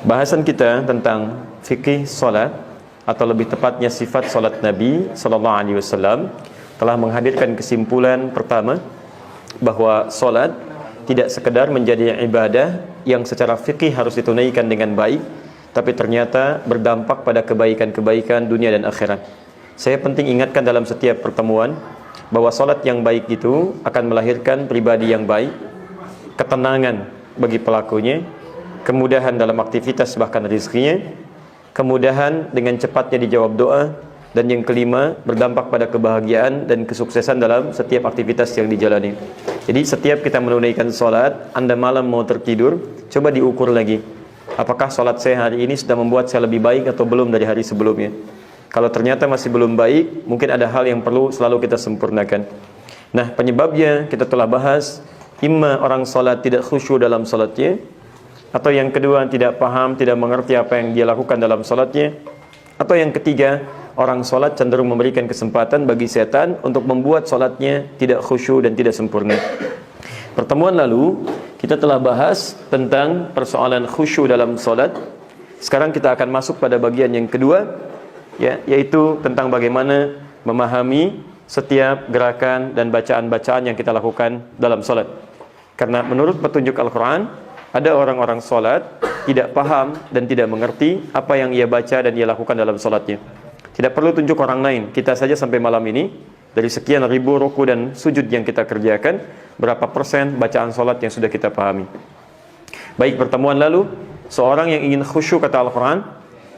Bahasan kita tentang fikih salat, atau lebih tepatnya sifat salat Nabi sallallahu alaihi wasallam, telah menghadirkan kesimpulan pertama bahwa salat tidak sekedar menjadi ibadah yang secara fikih harus ditunaikan dengan baik, tapi ternyata berdampak pada kebaikan-kebaikan dunia dan akhirat. Saya penting ingatkan dalam setiap pertemuan bahwa salat yang baik itu akan melahirkan pribadi yang baik, ketenangan bagi pelakunya, kemudahan dalam aktivitas bahkan rezekinya, kemudahan dengan cepatnya dijawab doa, dan yang kelima, berdampak pada kebahagiaan dan kesuksesan dalam setiap aktivitas yang dijalani. Jadi setiap kita menunaikan salat, Anda malam mau tertidur, coba diukur lagi, apakah salat saya hari ini sudah membuat saya lebih baik atau belum dari hari sebelumnya. Kalau ternyata masih belum baik, mungkin ada hal yang perlu selalu kita sempurnakan. Nah, penyebabnya kita telah bahas, imma orang salat tidak khusyuk dalam salatnya, atau yang kedua tidak paham, tidak mengerti apa yang dia lakukan dalam salatnya, atau yang ketiga, orang salat cenderung memberikan kesempatan bagi setan untuk membuat salatnya tidak khusyuk dan tidak sempurna. Pertemuan lalu kita telah bahas tentang persoalan khusyuk dalam salat. Sekarang kita akan masuk pada bagian yang kedua, yaitu tentang bagaimana memahami setiap gerakan dan bacaan-bacaan yang kita lakukan dalam salat. Karena menurut petunjuk Al-Quran, ada orang-orang salat tidak paham dan tidak mengerti apa yang ia baca dan ia lakukan dalam salatnya. Tidak perlu tunjuk orang lain, kita saja sampai malam ini, dari sekian ribu ruku dan sujud yang kita kerjakan, berapa persen bacaan salat yang sudah kita pahami. Baik, pertemuan lalu, seorang yang ingin khusyuk kata Al-Quran,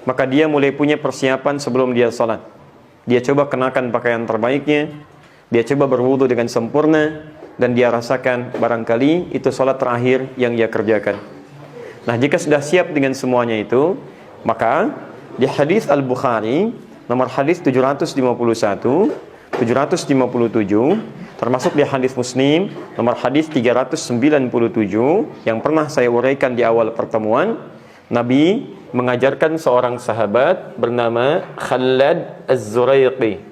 maka dia mulai punya persiapan sebelum dia salat. Dia coba kenakan pakaian terbaiknya, dia coba berwudu dengan sempurna, dan dia rasakan barangkali itu salat terakhir yang ia kerjakan. Nah, jika sudah siap dengan semuanya itu, maka di hadis Al-Bukhari nomor hadis 751, 757, termasuk di hadis Muslim nomor hadis 397 yang pernah saya uraikan di awal pertemuan, Nabi mengajarkan seorang sahabat bernama Khalad Az-Zuraiqi.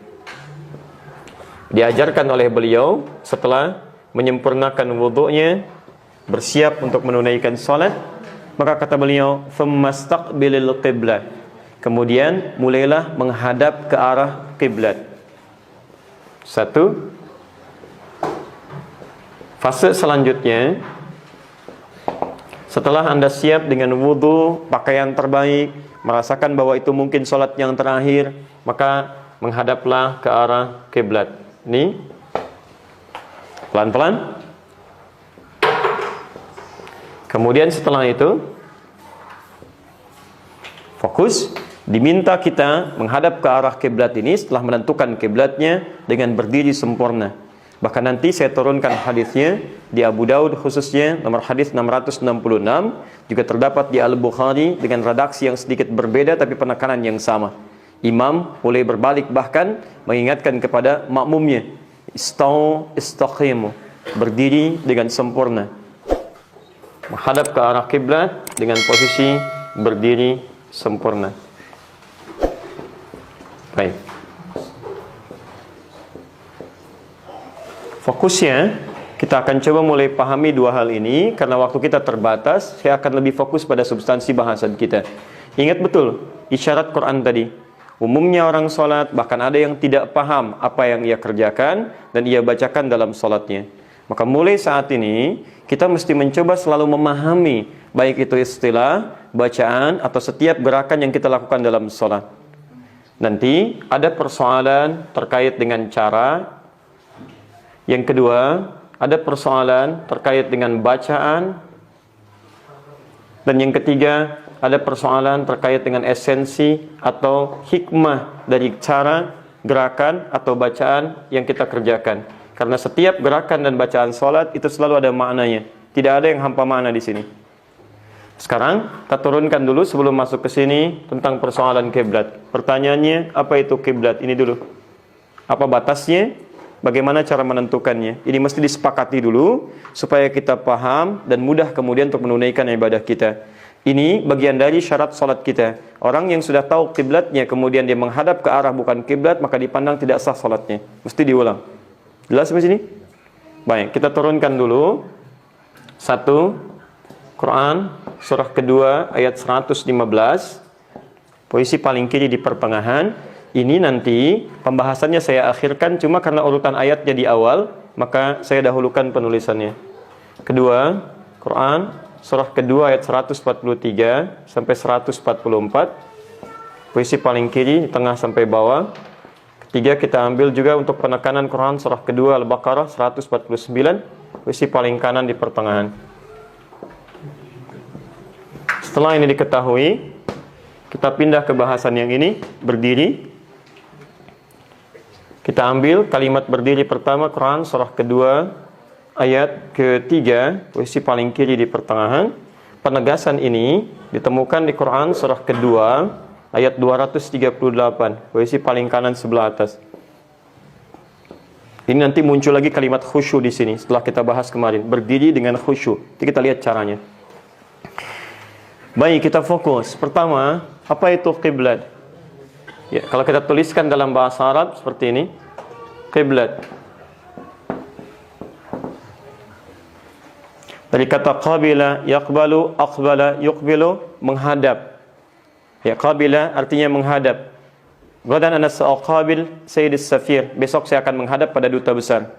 Diajarkan oleh beliau setelah menyempurnakan wudu'nya, bersiap untuk menunaikan salat, maka kata beliau, "Fammastaqbilil qiblat." Kemudian mulailah menghadap ke arah kiblat. Satu. Fase selanjutnya, setelah Anda siap dengan wudu, pakaian terbaik, merasakan bahwa itu mungkin salat yang terakhir, maka menghadaplah ke arah kiblat. Ini pelan-pelan. Kemudian setelah itu fokus, diminta kita menghadap ke arah kiblat ini setelah menentukan kiblatnya dengan berdiri sempurna. Bahkan nanti saya turunkan hadisnya di Abu Daud khususnya nomor hadis 666, juga terdapat di Al-Bukhari dengan redaksi yang sedikit berbeda tapi penekanan yang sama. Imam boleh berbalik bahkan mengingatkan kepada makmumnya, istaqimu, berdiri dengan sempurna, menghadap ke arah kiblat dengan posisi berdiri sempurna. Baik. Fokusnya kita akan coba mulai pahami dua hal ini. Karena waktu kita terbatas, saya akan lebih fokus pada substansi bahasan kita. Ingat betul isyarat Quran tadi. Umumnya orang salat bahkan ada yang tidak paham apa yang ia kerjakan dan ia bacakan dalam salatnya. Maka mulai saat ini kita mesti mencoba selalu memahami baik itu istilah, bacaan, atau setiap gerakan yang kita lakukan dalam salat. Nanti ada persoalan terkait dengan cara. Yang kedua, ada persoalan terkait dengan bacaan. Dan yang ketiga, ada persoalan terkait dengan esensi atau hikmah dari cara, gerakan, atau bacaan yang kita kerjakan. Karena setiap gerakan dan bacaan salat itu selalu ada maknanya. Tidak ada yang hampa makna di sini. Sekarang kita turunkan dulu sebelum masuk ke sini tentang persoalan kiblat. Pertanyaannya, apa itu kiblat? Ini dulu. Apa batasnya? Bagaimana cara menentukannya? Ini mesti disepakati dulu supaya kita paham dan mudah kemudian untuk menunaikan ibadah kita. Ini bagian dari syarat salat kita. Orang yang sudah tahu kiblatnya kemudian dia menghadap ke arah bukan kiblat, maka dipandang tidak sah salatnya. Mesti diulang. Jelas sampai sini? Baik, kita turunkan dulu. Satu, Quran surah kedua ayat 115. Posisi paling kiri di pertengahan. Ini nanti pembahasannya saya akhirkan, cuma karena urutan ayatnya di awal, maka saya dahulukan penulisannya. Kedua, Quran surah kedua ayat 143 sampai 144. Posisi paling kiri, di tengah sampai bawah. Ketiga, kita ambil juga untuk penekanan Quran surah kedua Al-Baqarah 149. Posisi paling kanan di pertengahan. Setelah ini diketahui, kita pindah ke bahasan yang ini, berdiri. Kita ambil kalimat berdiri pertama Quran surah kedua ayat ketiga, posisi paling kiri di pertengahan. Penegasan ini ditemukan di Quran surah kedua ayat 238, posisi paling kanan sebelah atas. Ini nanti muncul lagi kalimat khusyuk di sini setelah kita bahas kemarin, berdiri dengan khusyuk. Jadi kita lihat caranya. Baik, kita fokus. Pertama, apa itu kiblat? Ya, kalau kita tuliskan dalam bahasa Arab seperti ini, kiblat. Dari kata qabila, yaqbalu, aqbala, yuqbilu, menghadap. Ya, qabila artinya menghadap. Ghadan ana sa'aqabil Sayyidis Safir. Besok saya akan menghadap pada duta besar.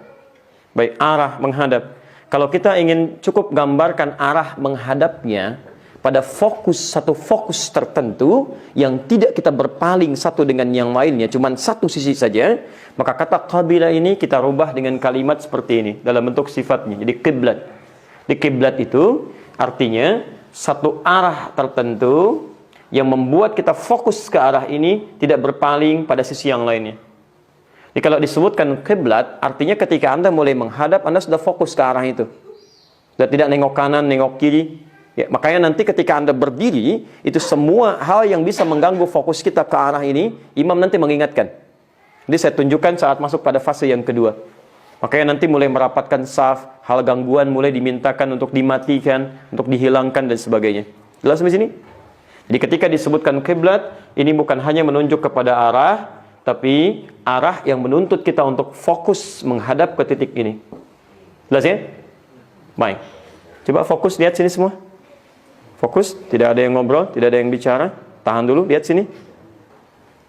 Baik, arah menghadap. Kalau kita ingin cukup gambarkan arah menghadapnya pada satu fokus tertentu yang tidak kita berpaling satu dengan yang lainnya, cuman satu sisi saja, maka kata qabila ini kita rubah dengan kalimat seperti ini dalam bentuk sifatnya. Jadi kiblat. Di kiblat itu artinya satu arah tertentu yang membuat kita fokus ke arah ini, tidak berpaling pada sisi yang lainnya. Jadi kalau disebutkan kiblat, artinya ketika Anda mulai menghadap, Anda sudah fokus ke arah itu. Sudah tidak nengok kanan, nengok kiri. Ya, makanya nanti ketika Anda berdiri, itu semua hal yang bisa mengganggu fokus kita ke arah ini, imam nanti mengingatkan. Jadi saya tunjukkan saat masuk pada fase yang kedua. Makanya nanti mulai merapatkan saf, hal gangguan mulai dimintakan untuk dimatikan, untuk dihilangkan dan sebagainya. Jelas sampai sini? Jadi ketika disebutkan kiblat, ini bukan hanya menunjuk kepada arah, tapi arah yang menuntut kita untuk fokus menghadap ke titik ini. Jelas ya? Baik. Coba fokus, lihat sini semua. Fokus, tidak ada yang ngobrol, tidak ada yang bicara. Tahan dulu, lihat sini.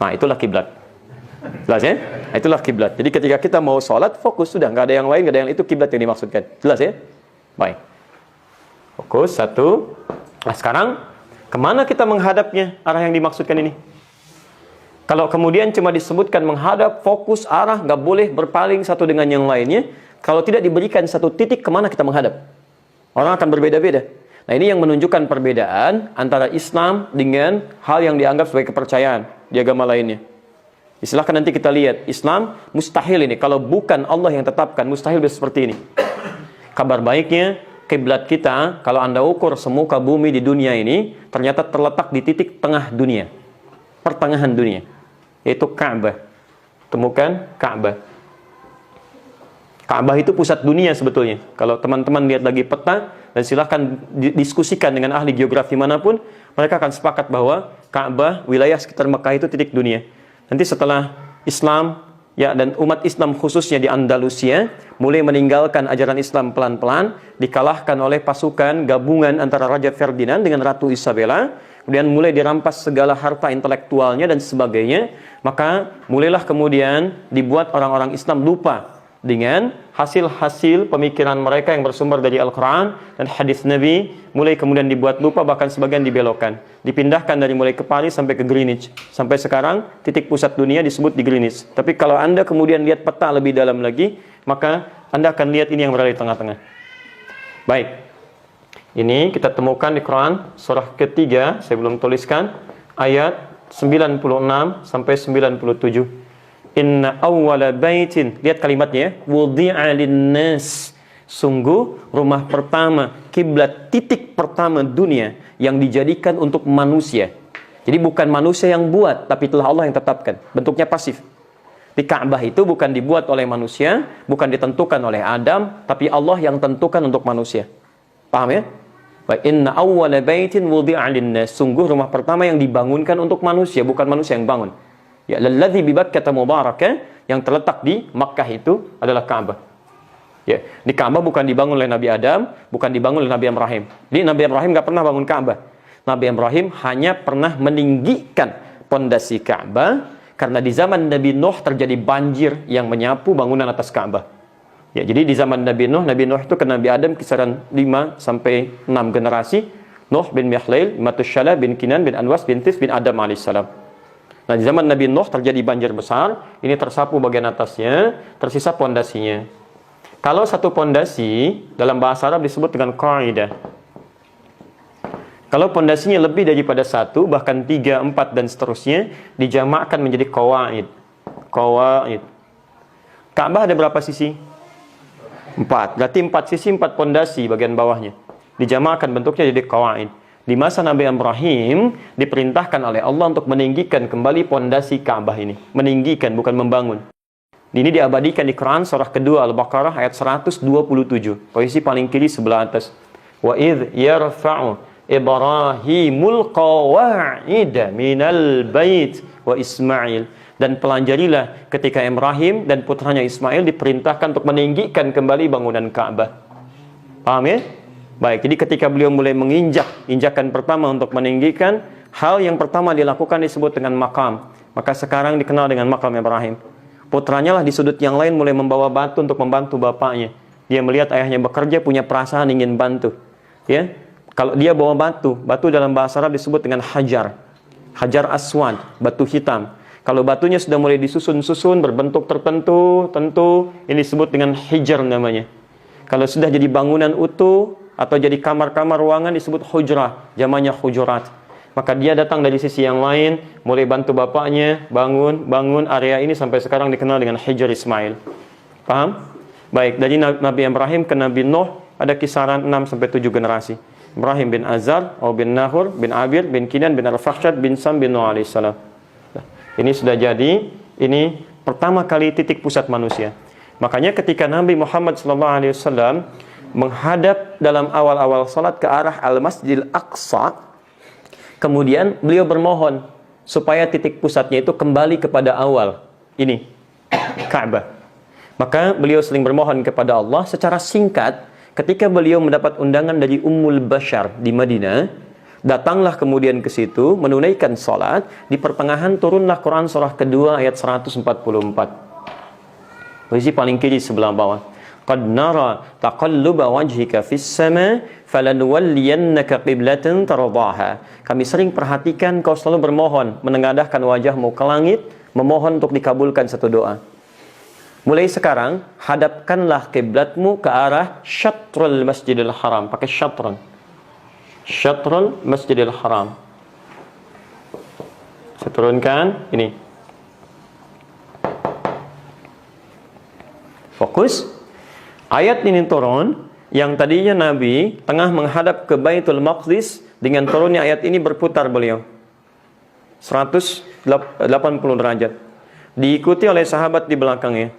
Nah, itulah kiblat. Jelas ya? Nah, itulah kiblat. Jadi ketika kita mau sholat, fokus, sudah. Nggak ada yang lain, nggak ada yang itu kiblat yang dimaksudkan. Jelas ya? Baik. Fokus, satu. Nah, sekarang kemana kita menghadapnya, arah yang dimaksudkan ini? Kalau kemudian cuma disebutkan menghadap, fokus, arah, nggak boleh berpaling satu dengan yang lainnya. Kalau tidak diberikan satu titik kemana kita menghadap, orang akan berbeda-beda. Nah, ini yang menunjukkan perbedaan antara Islam dengan hal yang dianggap sebagai kepercayaan di agama lainnya. Silahkan nanti kita lihat, Islam mustahil ini. Kalau bukan Allah yang tetapkan, mustahil seperti ini. Kabar baiknya, kiblat kita, kalau Anda ukur semuka bumi di dunia ini, ternyata terletak di titik tengah dunia. Pertengahan dunia. Yaitu Ka'bah. Temukan Ka'bah. Ka'bah itu pusat dunia sebetulnya. Kalau teman-teman lihat lagi peta, dan silahkan diskusikan dengan ahli geografi manapun, mereka akan sepakat bahwa Ka'bah, wilayah sekitar Mekah itu titik dunia. Nanti setelah Islam, ya, dan umat Islam khususnya di Andalusia mulai meninggalkan ajaran Islam pelan-pelan, dikalahkan oleh pasukan gabungan antara Raja Ferdinand dengan Ratu Isabella, kemudian mulai dirampas segala harta intelektualnya dan sebagainya, maka mulailah kemudian dibuat orang-orang Islam lupa dengan hasil-hasil pemikiran mereka yang bersumber dari Al-Quran dan hadis Nabi, mulai kemudian dibuat lupa, bahkan sebagian dibelokkan, dipindahkan dari mulai ke Paris sampai ke Greenwich. Sampai sekarang titik pusat dunia disebut di Greenwich. Tapi kalau Anda kemudian lihat peta lebih dalam lagi, maka Anda akan lihat ini yang berada di tengah-tengah. Baik, ini kita temukan di Quran surah ketiga, saya belum tuliskan, ayat 96 sampai 97. Inna awwala baitin, lihat kalimatnya, wudi'a linnas, sungguh rumah pertama, kiblat titik pertama dunia yang dijadikan untuk manusia. Jadi bukan manusia yang buat, tapi telah Allah yang tetapkan. Bentuknya pasif. Di Ka'bah itu bukan dibuat oleh manusia, bukan ditentukan oleh Adam, tapi Allah yang tentukan untuk manusia. Paham ya? Wa inna awwala baitin wudi'a linnas, sungguh rumah pertama yang dibangunkan untuk manusia, bukan manusia yang bangun. Ya, lalladzi bi Bakkah mubarakah, yang terletak di Makkah itu adalah Ka'bah. Ya, di Ka'bah bukan dibangun oleh Nabi Adam, bukan dibangun oleh Nabi Ibrahim. Jadi Nabi Ibrahim nggak pernah bangun Ka'bah. Nabi Ibrahim hanya pernah meninggikan pondasi Ka'bah karena di zaman Nabi Nuh terjadi banjir yang menyapu bangunan atas Ka'bah. Ya, jadi di zaman Nabi Nuh itu ke Nabi Adam kisaran 5 sampai 6 generasi. Nuh bin Mihlail, Matushala bin Kinan bin Anwas bin Tis bin Adam alaihissalam. Nah, di zaman Nabi Nuh terjadi banjir besar, ini tersapu bagian atasnya, tersisa pondasinya. Kalau satu pondasi dalam bahasa Arab disebut dengan qaidah. Kalau pondasinya lebih daripada satu, bahkan 3, 4 dan seterusnya, dijamakkan menjadi qawaid. Qawaid. Ka'bah ada berapa sisi? 4. Berarti 4 sisi, 4 pondasi bagian bawahnya. Dijamakkan bentuknya jadi qawaid. Di masa Nabi Ibrahim diperintahkan oleh Allah untuk meninggikan kembali pondasi Ka'bah ini. Meninggikan, bukan membangun. Ini diabadikan di Quran surah kedua Al-Baqarah ayat 127. Posisi paling kiri sebelah atas. Wa idh yarfa'u Ibrahimul qawa'ida minal bait wa Ismail. Dan pelajarilah ketika Ibrahim dan putranya Ismail diperintahkan untuk meninggikan kembali bangunan Ka'bah. Paham ya? Baik, jadi ketika beliau mulai menginjak, injakan pertama untuk meninggikan, hal yang pertama dilakukan disebut dengan makam. Maka sekarang dikenal dengan makam Ibrahim. Putranya lah di sudut yang lain mulai membawa batu untuk membantu bapaknya. Dia melihat ayahnya bekerja, punya perasaan ingin bantu. Ya, kalau dia bawa batu, batu dalam bahasa Arab disebut dengan hajar. Hajar aswad, batu hitam. Kalau batunya sudah mulai disusun-susun berbentuk tertentu, tentu ini disebut dengan hijar namanya. Kalau sudah jadi bangunan utuh atau jadi kamar-kamar ruangan disebut hujrah, jamannya hujurat. Maka dia datang dari sisi yang lain, mulai bantu bapaknya, bangun area ini sampai sekarang dikenal dengan Hijr Ismail. Paham? Baik, dari Nabi Ibrahim ke Nabi Nuh ada kisaran 6 sampai 7 generasi. Ibrahim bin Azar, bin Nahur, bin Abir, bin Kinan, bin Al-Fakhshad, bin Sam, bin Nuh alaihissalam. Ini sudah jadi, ini pertama kali titik pusat manusia. Makanya ketika Nabi Muhammad SAW menghadap dalam awal-awal salat ke arah Al-Masjidil Aqsa, kemudian beliau bermohon supaya titik pusatnya itu kembali kepada awal. Ini, Ka'bah. Maka beliau sering bermohon kepada Allah secara singkat. Ketika beliau mendapat undangan dari Ummul Bashar di Madinah, datanglah kemudian ke situ, menunaikan salat. Di pertengahan turunlah Quran surah kedua ayat 144. Posisi paling kiri sebelah bawah. Qad nara taqalluba wajhika fis sama falanuwalliyannaka qiblatan tardaha. Kami sering perhatikan kau selalu bermohon, menengadahkan wajahmu ke langit, memohon untuk dikabulkan satu doa. Mulai sekarang, hadapkanlah kiblatmu ke arah syatrul Masjidil Haram. Pakai syatron. Syatrul Masjidil Haram. Saya turunkan ini. Fokus. Ayat ini turun, yang tadinya Nabi tengah menghadap ke Baitul Maqdis, dengan turunnya ayat ini berputar beliau 180 derajat. Diikuti oleh sahabat di belakangnya.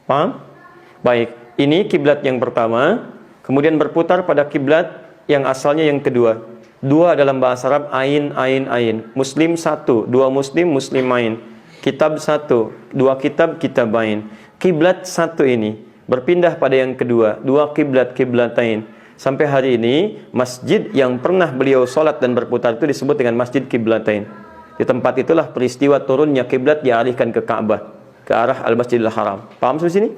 Paham? Baik, ini kiblat yang pertama, kemudian berputar pada kiblat yang asalnya yang kedua. Dua dalam bahasa Arab, ain, ain, ain. Muslim satu, dua muslim, muslim ain. Kitab satu, dua kitab, kitab ain. Kiblat satu ini berpindah pada yang kedua, dua kiblat, kiblatain. Sampai hari ini, masjid yang pernah beliau sholat dan berputar itu disebut dengan Masjid Kiblatain. Di tempat itulah peristiwa turunnya kiblat dialihkan ke Ka'bah, ke arah Al-Masjidil Haram. Paham sampai sini?